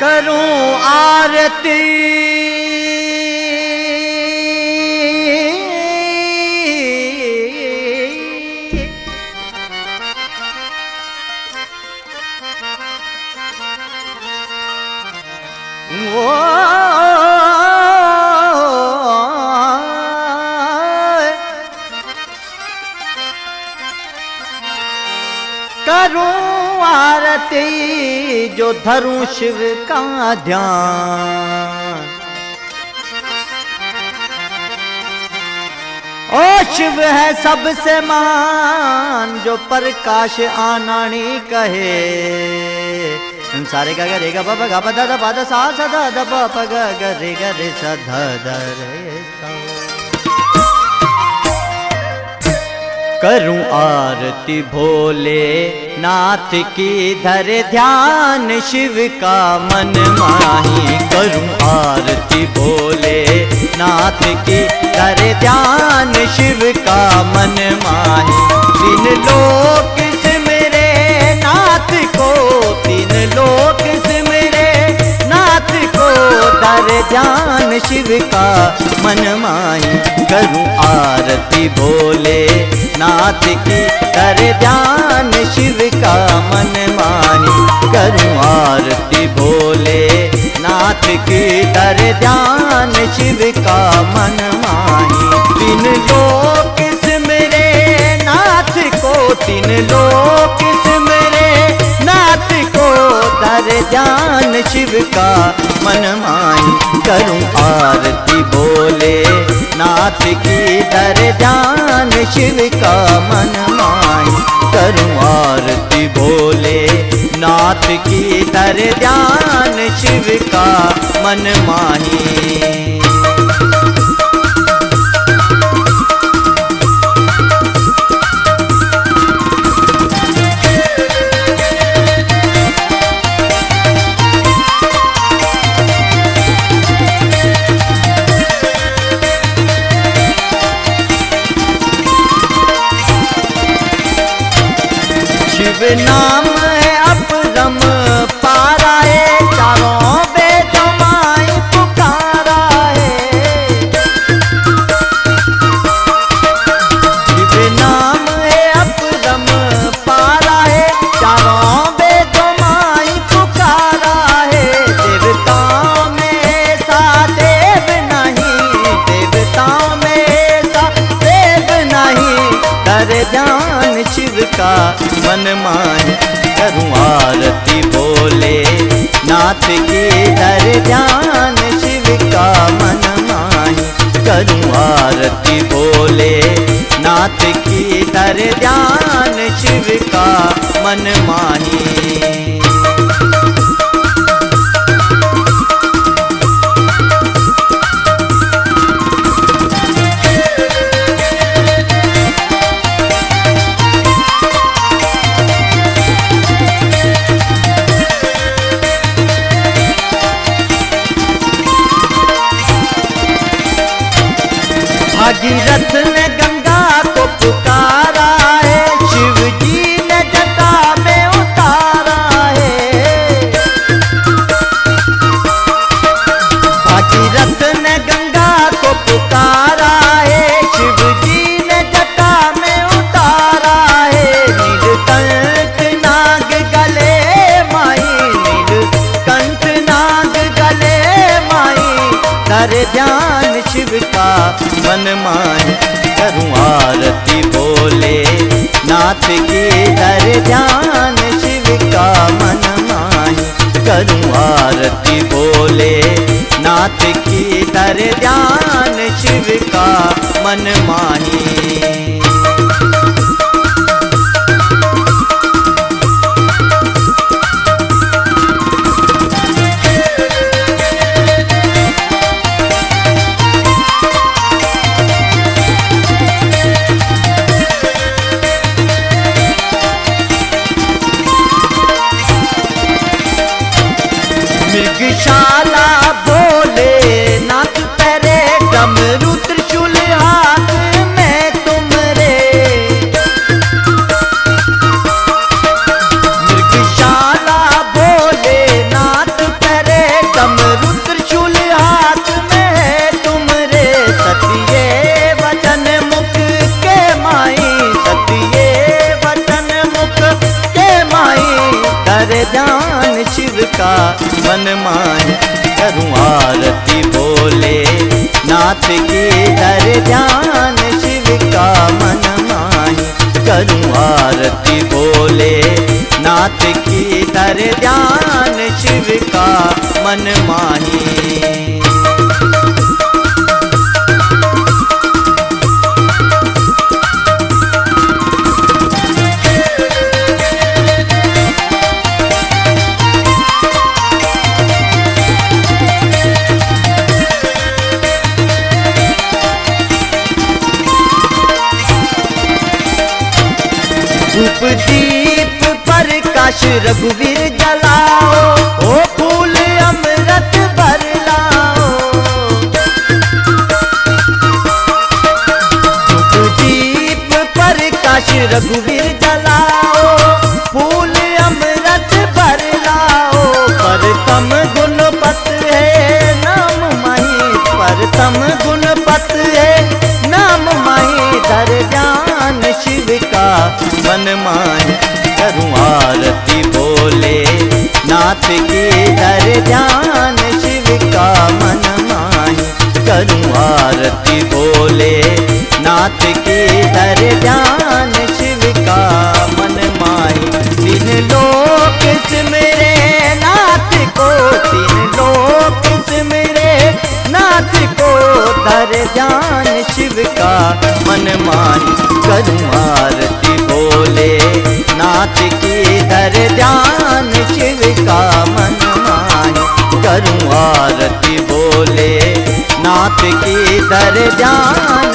करूं आरती करूं आरती जो धरूं शिव का ध्यान। ओ शिव है सबसे मान जो प्रकाश आनानी कहे। सारे गा रे गा प गा प द प द सा स द द प प ग ग रे स ध ध रे सा। करूं आरती भोले नाथ की धर ध्यान शिव का मन माही। करूं आरती भोले नाथ की धर ध्यान शिव का मन माही। तीन लोक सिमरे नाथ को, तीन लोक सिमरे नाथ को, धर ध्यान शिव का मन माही। करूं आरती भोले नाथ की धर ध्यान शिव का मन माही। करूं आरती भोले नाथ की धर ध्यान शिव का मन माही। तीन लोक सिमरे नाथ को, तीन लोक सिमरे नाथ को, धर ध्यान शिव का मन माही। करूं आरती भोले नाथ की धर ध्यान शिव का मन माही। करूं आरती भोले नाथ की धर ध्यान शिव का मन माही। शिव नाम है अपरम पारा है, चारों वेदों माई पुकारा है। शिव नाम है अपरम पारा है, चारों वेदों माई पुकारा है। देवताओं में ऐसा देव नहीं, देवताओं में ऐसा देव नहीं, धर ध्यान शिव का मन माही। करूं आरती भोले नाथ की धर ध्यान शिव का मन माही। करूं आरती भोले नाथ की धर ध्यान शिव का मन माही। भागीरथ ने गंगा को पुकारा है, शिव जी ने जटा में उतारा है। भागीरथ ने गंगा को पुकारा है, शिव जी ने जटा में उतारा है। नीलकंठ नाग गले माई, नीलकंठ नाग गले माई, धर ध्यान शिव का मन माही। करूं आरती भोले नाथ की धर ध्यान शिव का मन माही। करूं आरती भोले नाथ की धर ध्यान शिव का मन माही। मृगशाला भोले नाथ तेरे डमरू मन माही। करूँ आरती भोले नाथ की दर ध्यान शिव का मन माही। करूँ आरती भोले नाथ की दर ध्यान शिव का मन माही। धूप दीप प्रकाश रघुवीर जलाओ, ओ फूल अमृत भर लाओ। धूप दीप प्रकाश रघुवीर जलाओ, फूल अमृत भर लाओ। परतम गुणपत है नाम माही, परतम गुणपत है नाम माही। दर ध्यान शिव का मन माही। करूँ आरती भोले नाथ की दर ध्यान शिव का मन माही। करूँ आरती भोले नाथ की दर ध्यान शिव का मन माही। तीन लोक सिमरे नाथ को, तीन लोक सिमरे नाथ को। दर ध्यान शिव का मन माही। करूँ आरती भोले नाथ की दर ध्यान शिव का मन माही। करूँ आरती भोले नाथ की दर ध्यान